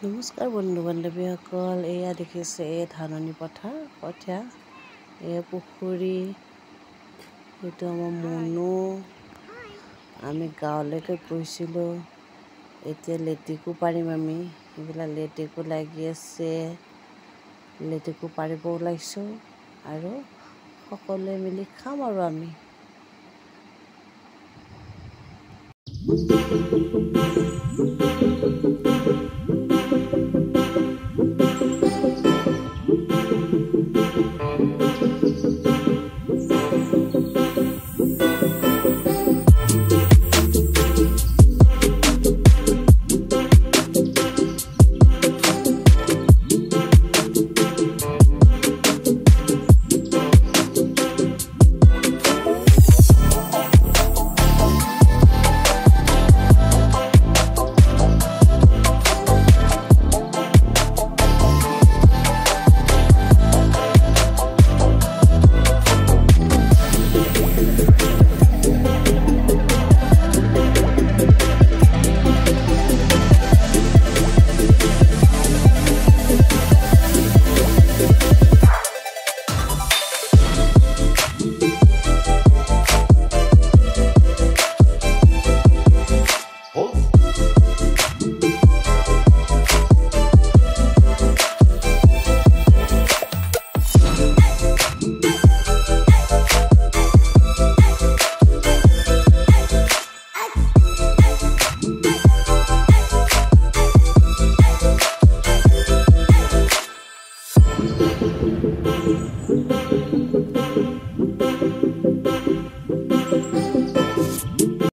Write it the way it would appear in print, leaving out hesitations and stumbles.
নমস্কাৰ বন্ধু বান্ধৱীসকল, এয়া দেখিছে এই ধাননি পথাৰ কঠীয়া, এয়া পুখুৰী, এইটো আমাৰ মুনু। আমি গাঁৱলৈকে গৈছিলোঁ, এতিয়া লেটেকু পাৰিম আমি। এইবিলাক লেটেকু লাগি আছে, লেটেকু পাৰিব ওলাইছোঁ আৰু সকলোৱে মিলি খাম আৰু আমি।